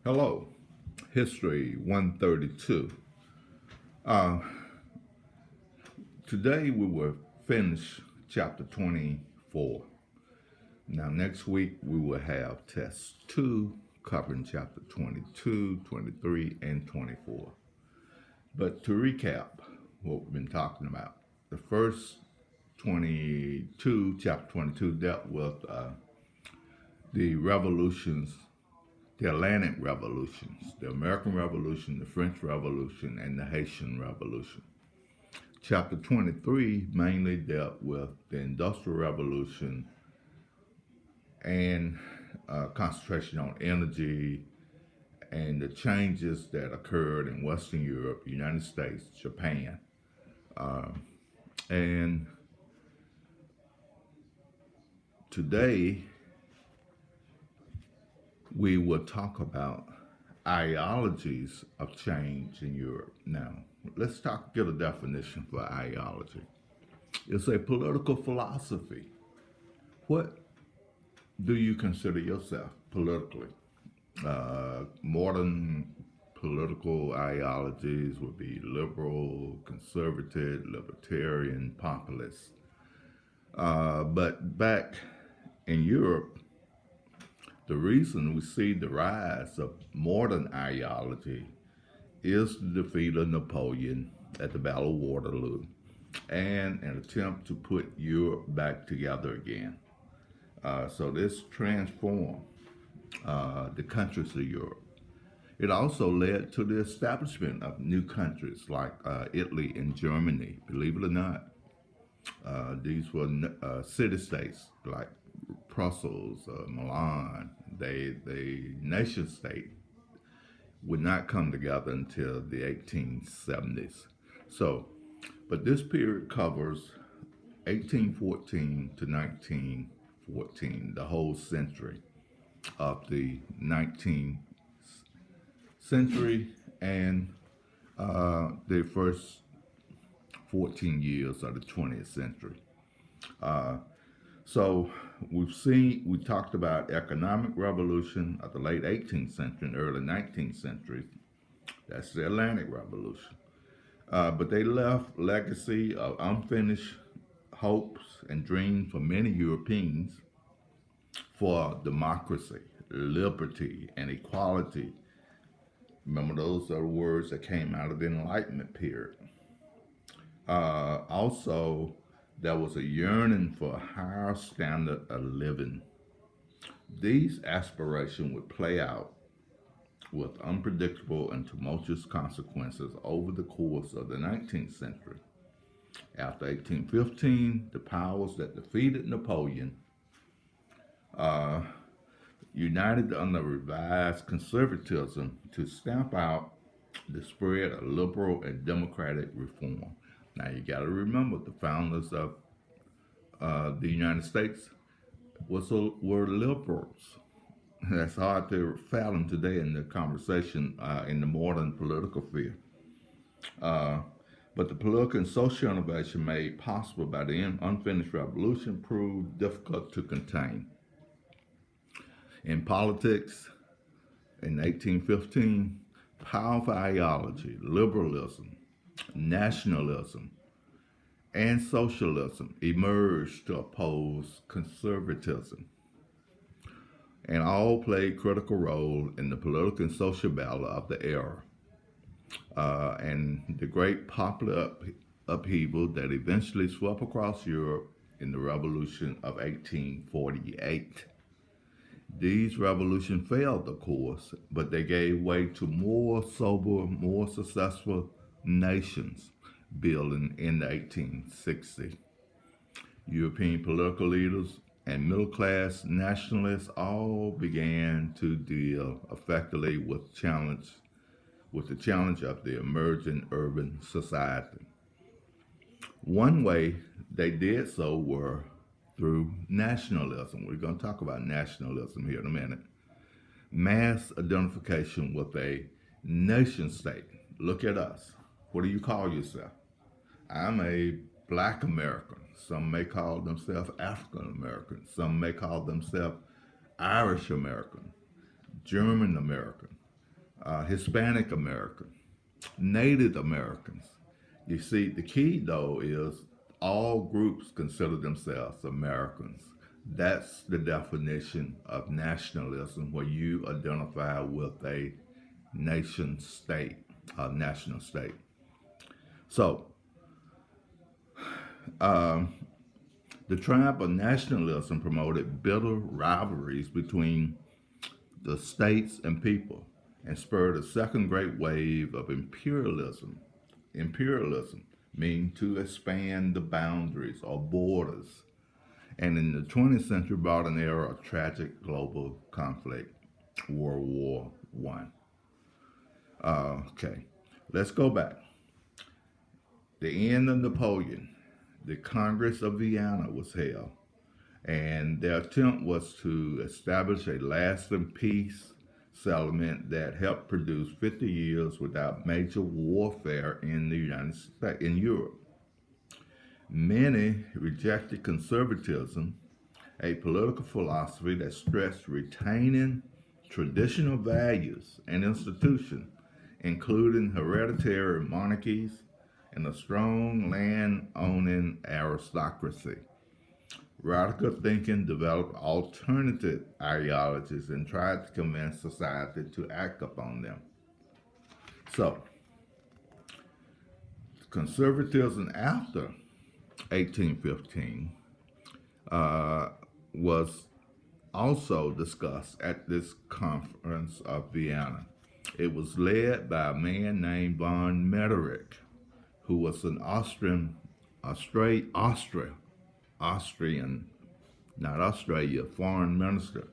Hello, History 132. Uh, Today we will finish chapter 24. Now, next week we will have test 2 covering chapter 22, 23, and 24. But to recap what we've been talking about, the first 22, chapter 22, dealt with the revolutions, the Atlantic revolutions, the American Revolution, the French Revolution, and the Haitian Revolution. Chapter 23 mainly dealt with the Industrial Revolution and concentration on energy and the changes that occurred in Western Europe, United States, Japan. And today we will talk about ideologies of change in Europe. Now, get a definition for ideology. It's a political philosophy. What do you consider yourself politically? Modern political ideologies would be liberal, conservative, libertarian, populist. But back in Europe, the reason we see the rise of modern ideology is the defeat of Napoleon at the Battle of Waterloo and an attempt to put Europe back together again. So this transformed the countries of Europe. It also led to the establishment of new countries like Italy and Germany. Believe it or not, these were city-states like Brussels, Milan. The nation state would not come together until the 1870s. So, but this period covers 1814 to 1914, the whole century of the 19th century and the first 14 years of the 20th century. So we talked about economic revolution of the late 18th century and early 19th century. That's the Atlantic Revolution. But they left legacy of unfinished hopes and dreams for many Europeans for democracy, liberty, and equality. Remember, those are the words that came out of the Enlightenment period. Also, there was a yearning for a higher standard of living. These aspirations would play out with unpredictable and tumultuous consequences over the course of the 19th century. After 1815, the powers that defeated Napoleon united under revised conservatism to stamp out the spread of liberal and democratic reform. Now you got to remember the founders of the United States were liberals. That's hard to fathom today in the conversation in the modern political field. But the political and social innovation made possible by the unfinished revolution proved difficult to contain. In politics, in 1815, powerful ideology, liberalism, nationalism, and socialism emerged to oppose conservatism, and all played critical role in the political and social battle of the era, and the great popular upheaval that eventually swept across Europe in the Revolution of 1848. These revolutions failed, of course, but they gave way to more sober, more successful nations building in the 1860s. European political leaders and middle-class nationalists all began to deal effectively with the challenge of the emerging urban society. One way they did so were through nationalism. We're going to talk about nationalism here in a minute. Mass identification with a nation state. Look at us. What do you call yourself? I'm a Black American. Some may call themselves African American. Some may call themselves Irish American, German American. Hispanic American, Native Americans. You see, the key though is all groups consider themselves Americans. That's the definition of nationalism, where you identify with a nation state, a national state. So, the triumph of nationalism promoted bitter rivalries between the states and people and spurred a second great wave of imperialism. Imperialism meaning to expand the boundaries or borders, and in the 20th century brought an era of tragic global conflict, World War One. Okay, let's go back. The end of Napoleon, the Congress of Vienna was held, and their attempt was to establish a lasting peace settlement that helped produce 50 years without major warfare in the United States, in Europe. Many rejected conservatism, a political philosophy that stressed retaining traditional values and institutions, including hereditary monarchies and a strong land-owning aristocracy. Radical thinking developed alternative ideologies and tried to convince society to act upon them. So, conservatism after 1815 was also discussed at this conference of Vienna. It was led by a man named von Metternich, who was an Austrian, not Australia, foreign minister.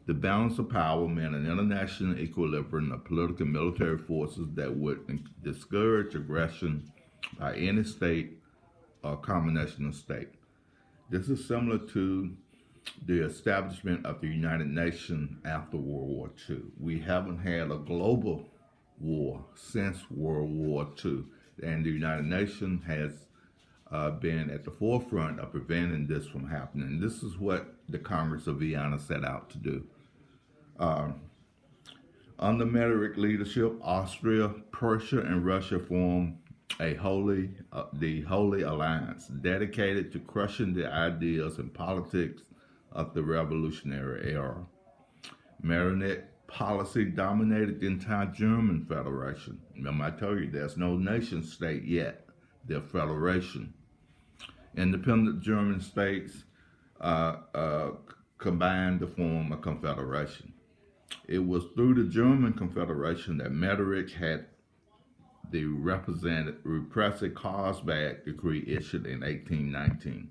The balance of power meant an international equilibrium of political and military forces that would discourage aggression by any state or combination of states. This is similar to the establishment of the United Nations after World War II. We haven't had a global war since World War II, and the United Nations has been at the forefront of preventing this from happening. This is what the Congress of Vienna set out to do. Under Metternich leadership, Austria, Prussia, and Russia formed the Holy Alliance, dedicated to crushing the ideas and politics of the Revolutionary era. Metternich policy dominated the entire German Federation. Remember, I told you there's no nation state yet. They're federation. Independent German states combined to form a confederation. It was through the German Confederation that Metternich had the repressive Karlsbad Decree issued in 1819.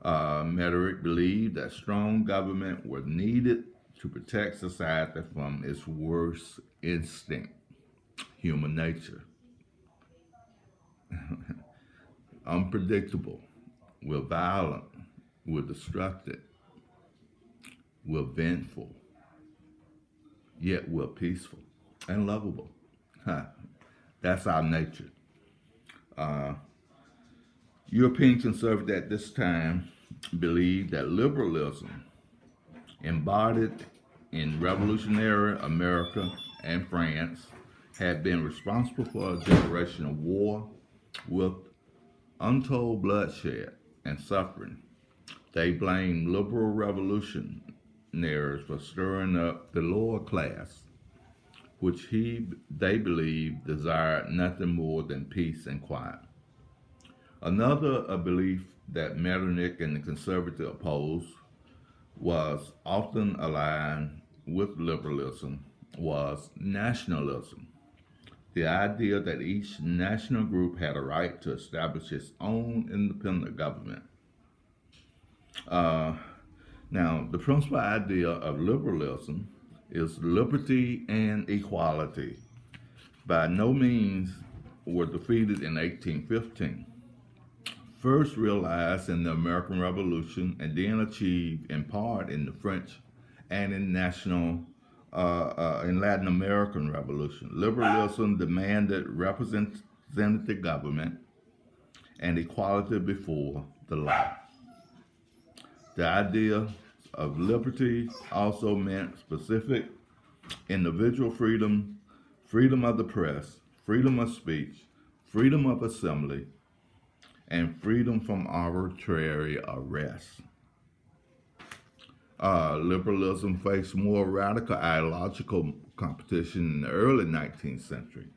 Metternich believed that strong government was needed to protect society from its worst instinct, human nature. Unpredictable, we're violent, we're destructive, we're vengeful, yet we're peaceful and lovable. That's our nature. European conservatives at this time believed that liberalism, embodied in revolutionary America and France, had been responsible for a generation of war with untold bloodshed and suffering. They blamed liberal revolutionaries for stirring up the lower class, which they believed desired nothing more than peace and quiet. Another belief that Metternich and the conservatives opposed was often aligned with liberalism was nationalism. The idea that each national group had a right to establish its own independent government. Now, the principal idea of liberalism is liberty and equality. By no means were defeated in 1815. First realized in the American Revolution and then achieved in part in the French and in Latin American Revolution. Liberalism demanded representative government and equality before the law. The idea of liberty also meant specific individual freedom, freedom of the press, freedom of speech, freedom of assembly, and freedom from arbitrary arrest. Liberalism faced more radical ideological competition in the early 19th century.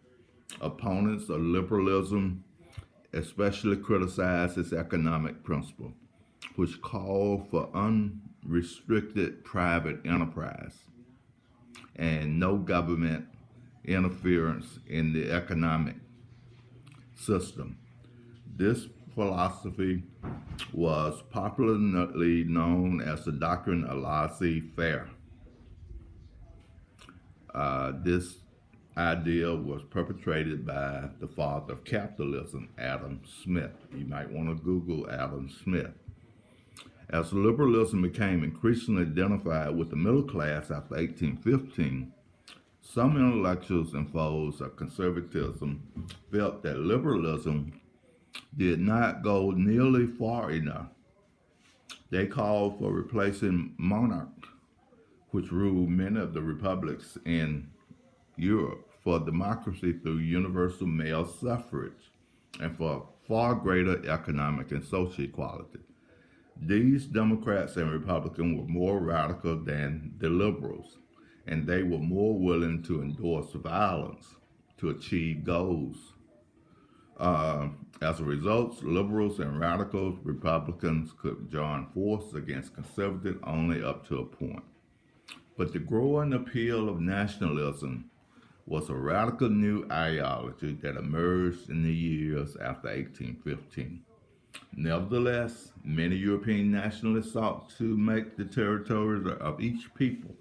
Opponents of liberalism especially criticized its economic principle, which called for unrestricted private enterprise and no government interference in the economic system. This philosophy was popularly known as the doctrine of laissez-faire. This idea was perpetrated by the father of capitalism, Adam Smith. You might want to Google Adam Smith. As liberalism became increasingly identified with the middle class after 1815, some intellectuals and foes of conservatism felt that liberalism did not go nearly far enough. They called for replacing monarch, which ruled many of the republics in Europe, for democracy through universal male suffrage, and for far greater economic and social equality. These Democrats and Republicans were more radical than the liberals, and they were more willing to endorse violence to achieve goals. As a result, liberals and radical Republicans could join forces against conservatives only up to a point. But the growing appeal of nationalism was a radical new ideology that emerged in the years after 1815. Nevertheless, many European nationalists sought to make the territories of each people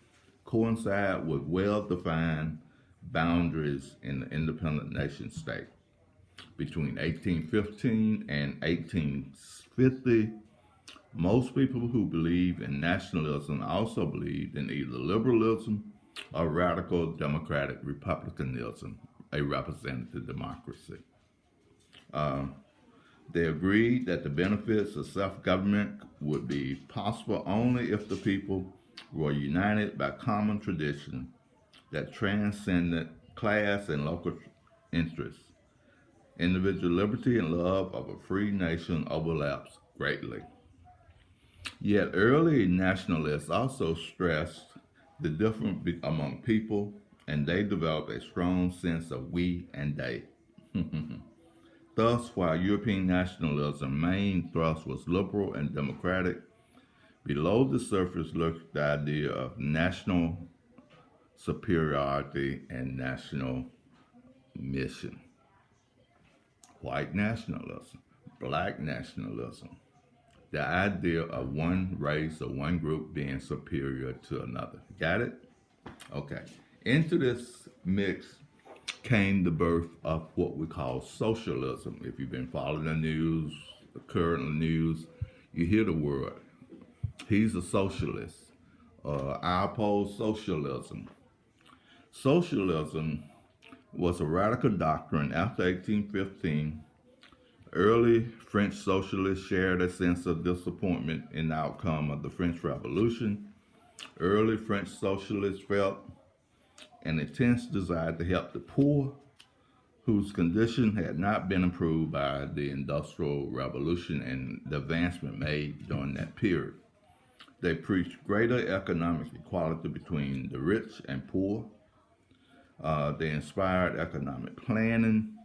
coincide with well-defined boundaries in the independent nation state. Between 1815 and 1850, most people who believe in nationalism also believed in either liberalism or radical democratic republicanism, a representative democracy. They agreed that the benefits of self-government would be possible only if the people were united by common tradition that transcended class and local interests. Individual liberty and love of a free nation overlaps greatly. Yet early nationalists also stressed the difference among people, and they developed a strong sense of we and they. Thus, while European nationalism's main thrust was liberal and democratic, below the surface lurked the idea of national superiority and national mission. White nationalism, black nationalism, the idea of one race or one group being superior to another. Got it? Okay. Into this mix came the birth of what we call socialism. If you've been following the news, the current news, you hear the word. He's a socialist. I oppose socialism. Socialism was a radical doctrine after 1815. Early French socialists shared a sense of disappointment in the outcome of the French Revolution. Early French socialists felt an intense desire to help the poor, whose condition had not been improved by the Industrial Revolution and the advancement made during that period. They preached greater economic equality between the rich and poor. They inspired economic planning,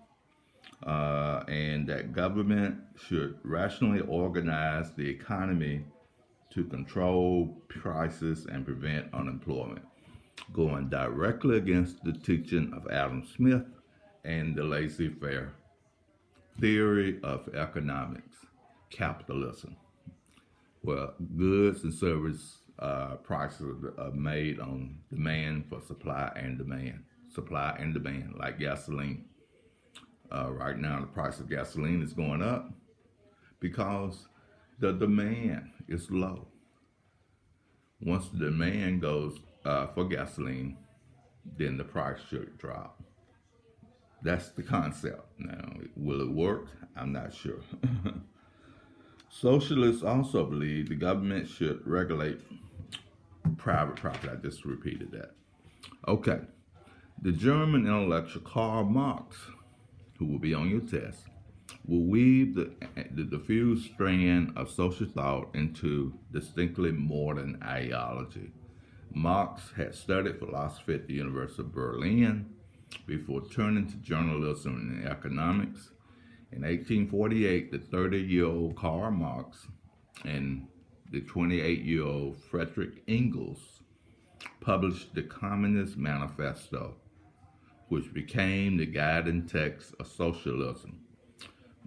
and that government should rationally organize the economy to control prices and prevent unemployment, going directly against the teaching of Adam Smith and the laissez-faire theory of economics, capitalism, where goods and service prices are made on demand for supply and demand, like gasoline. Right now, the price of gasoline is going up because the demand is low. Once the demand goes for gasoline, then the price should drop. That's the concept. Now, will it work? I'm not sure. Socialists also believe the government should regulate private property. I just repeated that. Okay, the German intellectual Karl Marx, who will be on your test, will weave the diffused strand of social thought into distinctly modern ideology. Marx had studied philosophy at the University of Berlin before turning to journalism and economics. In 1848, the 30-year-old Karl Marx and the 28-year-old Friedrich Engels published the Communist Manifesto, which became the guiding text of socialism.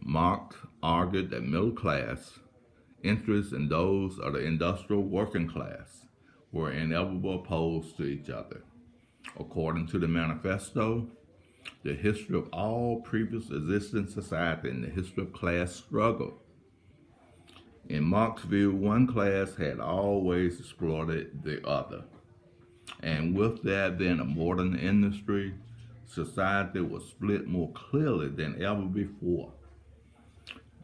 Marx argued that middle class interests and those of the industrial working class were inevitably opposed to each other. According to the manifesto, the history of all previous existing society and the history of class struggle. In Marx's view, one class had always exploited the other. And with that, then a modern industry, society was split more clearly than ever before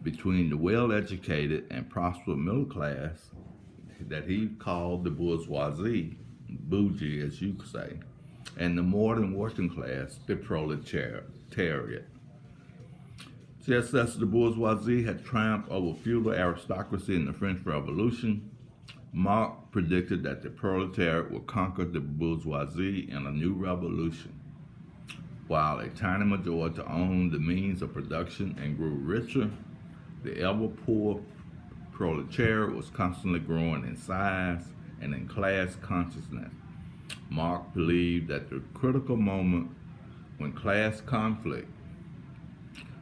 between the well-educated and prosperous middle class that he called the bourgeoisie, bougie as you could say, and the modern working class, the proletariat. Just as the bourgeoisie had triumphed over feudal aristocracy in the French Revolution, Marx predicted that the proletariat would conquer the bourgeoisie in a new revolution. While a tiny majority owned the means of production and grew richer, the ever poor proletariat was constantly growing in size and in class consciousness. Marx believed that the critical moment when class conflict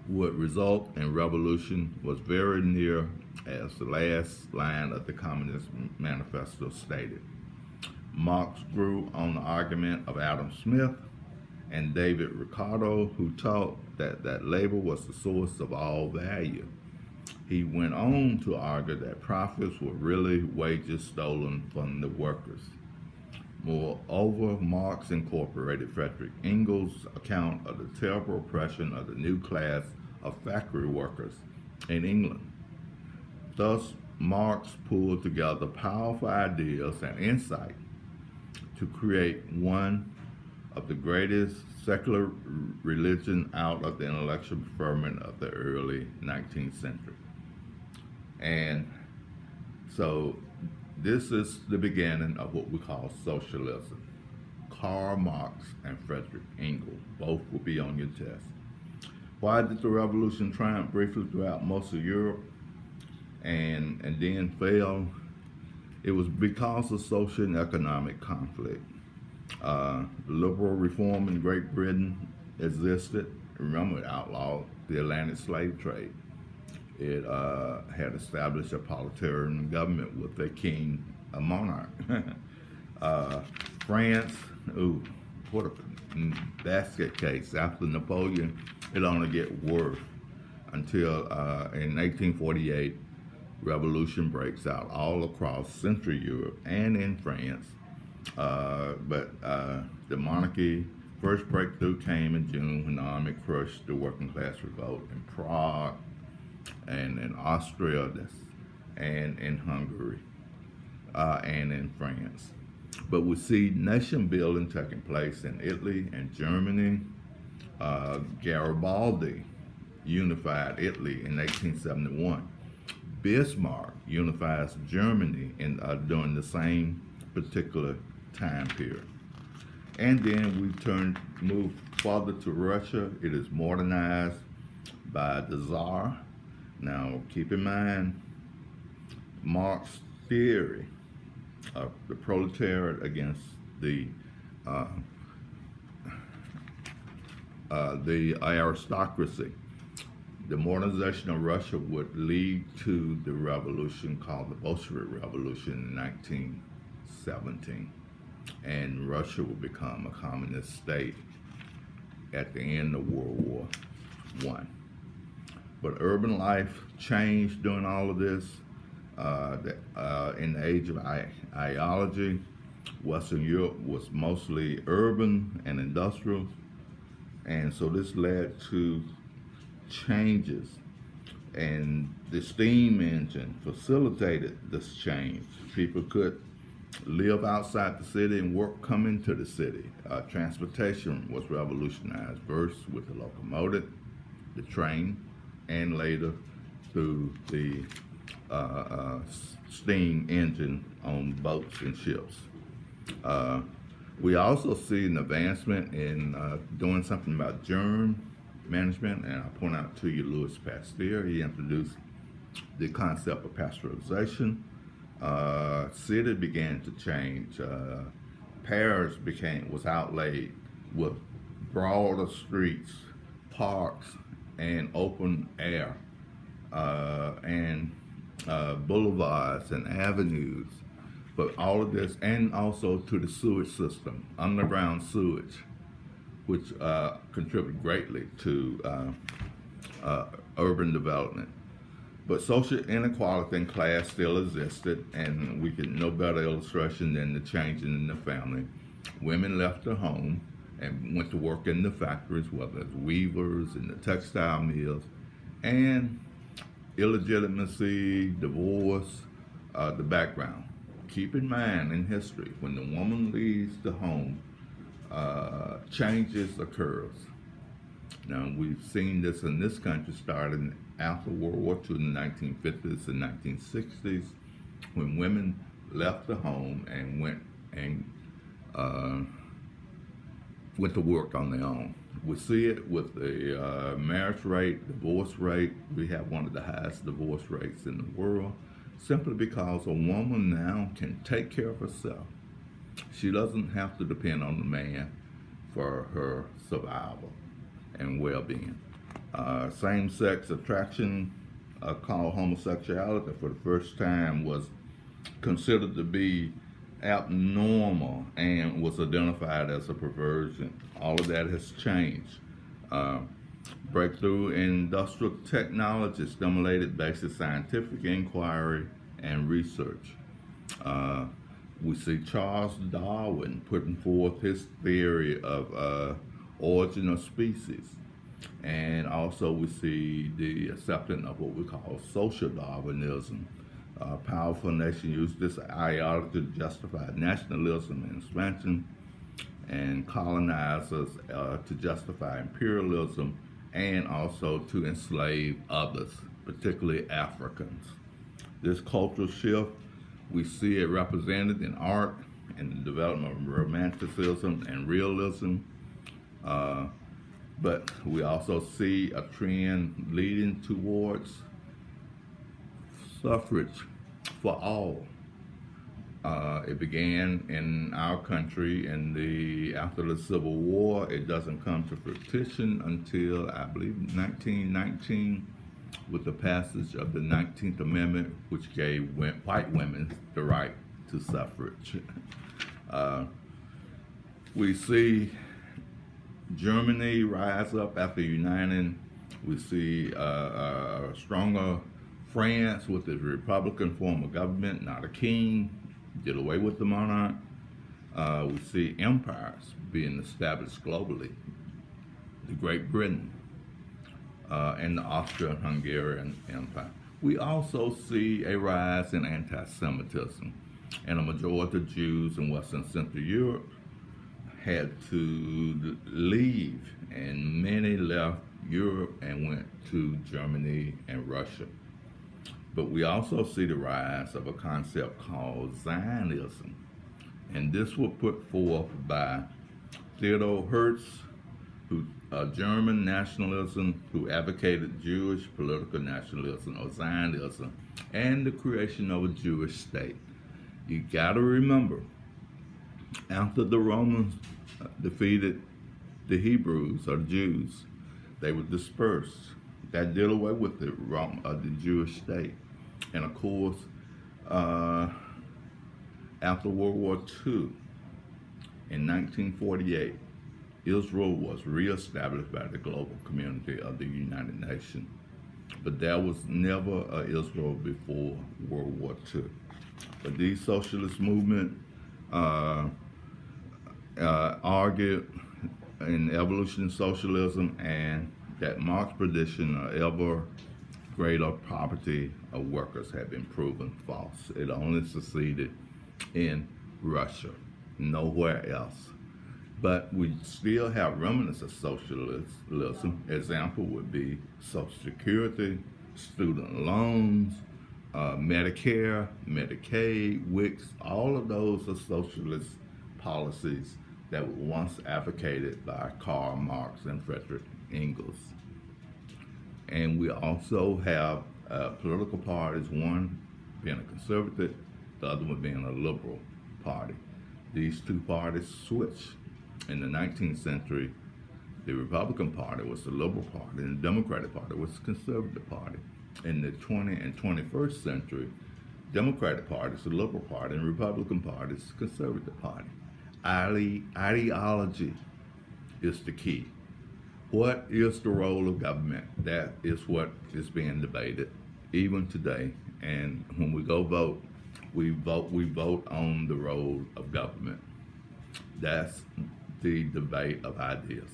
would result in revolution was very near, as the last line of the Communist Manifesto stated. Marx drew on the argument of Adam Smith and David Ricardo, who taught that labor was the source of all value. He went on to argue that profits were really wages stolen from the workers. Moreover, Marx incorporated Friedrich Engels' account of the terrible oppression of the new class of factory workers in England. Thus, Marx pulled together powerful ideas and insight to create one of the greatest secular religion out of the intellectual ferment of the early 19th century. And so this is the beginning of what we call socialism. Karl Marx and Friedrich Engels, both will be on your test. Why did the revolution triumph briefly throughout most of Europe and then fail? It was because of social and economic conflict. Liberal reform in Great Britain existed. Remember, it outlawed the Atlantic slave trade. It had established a proletarian government with a king, a monarch. France, what a basket case. After Napoleon, it only get worse until in 1848, revolution breaks out all across Central Europe and in France. But the monarchy first breakthrough came in June when the army crushed the working class revolt in Prague and in Austria and in Hungary and in France. But we see nation building taking place in Italy and Germany. Garibaldi unified Italy in 1871. Bismarck unifies Germany during the same particular time period. And then we move further to Russia. It is modernized by the Tsar. Now, keep in mind, Marx's theory of the proletariat against the aristocracy. The modernization of Russia would lead to the revolution called the Bolshevik Revolution in 1917. And Russia would become a communist state at the end of World War I. But urban life changed during all of this. In the age of ideology, Western Europe was mostly urban and industrial. And so this led to changes. And the steam engine facilitated this change. People could live outside the city and work come into the city. Transportation was revolutionized first with the locomotive, the train, and later through the steam engine on boats and ships. We also see an advancement in doing something about germ management, and I point out to you Louis Pasteur. He introduced the concept of pasteurization. City began to change. Paris was outlaid with broader streets, parks, and open air, and boulevards and avenues. But all of this, and also to the sewage system, underground sewage, which contributed greatly to urban development. But social inequality and class still existed, and we get no better illustration than the changing in the family. Women left their home and went to work in the factories, whether it's weavers in the textile mills, and illegitimacy, divorce, the background. Keep in mind in history, when the woman leaves the home, changes occurs. Now, we've seen this in this country starting after World War II in the 1950s and 1960s, when women left the home and went to work on their own. We see it with the marriage rate, divorce rate. We have one of the highest divorce rates in the world, simply because a woman now can take care of herself. She doesn't have to depend on the man for her survival and well-being. Same-sex attraction, called homosexuality, for the first time was considered to be abnormal and was identified as a perversion. All of that has changed. Breakthrough in industrial technology stimulated basic scientific inquiry and research. We see Charles Darwin putting forth his theory of origin of species. And also we see the acceptance of what we call social Darwinism. Powerful nations use this ideology to justify nationalism and expansion, and colonizers to justify imperialism, and also to enslave others, particularly Africans. This cultural shift, we see it represented in art and the development of romanticism and realism. But we also see a trend leading towards suffrage for all. It began in our country after the Civil War. It doesn't come to fruition until, I believe, 1919, with the passage of the 19th Amendment, which gave white women the right to suffrage. We see Germany rise up after uniting. We see a stronger France with its Republican form of government, not a king, did away with the monarch. We see empires being established globally. The Great Britain and the Austro-Hungarian Empire. We also see a rise in anti-Semitism, and a majority of Jews in Western Central Europe had to leave, and many left Europe and went to Germany and Russia. But we also see the rise of a concept called Zionism, and this was put forth by Theodor Herzl, a German nationalism who advocated Jewish political nationalism or Zionism and the creation of a Jewish state. You got to remember, after the Romans defeated the Hebrews or the Jews, they were dispersed. That did away with the Jewish state. And of course, after World War II, in 1948, Israel was reestablished by the global community of the United Nations. But there was never an Israel before World War II. But these socialist movements argued in evolution socialism and that Marx's prediction of ever greater property of workers had been proven false. It only succeeded in Russia, nowhere else. But we still have remnants of socialism. Example would be Social Security, student loans, Medicare, Medicaid, WICs. All of those are socialist policies that were once advocated by Karl Marx and Frederick Engels. And we also have political parties, one being a conservative, the other one being a liberal party. These two parties switched. In the 19th century, the Republican Party was the liberal party, and the Democratic Party was the conservative party. In the 20th and 21st century, Democratic Party is the liberal party, and Republican Party is the conservative party. Ideology is the key. What is the role of government? That is what is being debated even today. And when we go vote, we vote on the role of government. That's the debate of ideas.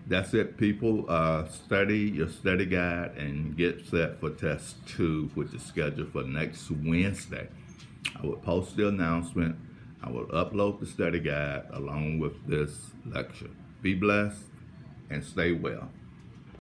That's it, people. Study your study guide and get set for test 2, which is scheduled for next Wednesday. I will post the announcement. I will upload the study guide along with this lecture. Be blessed and stay well.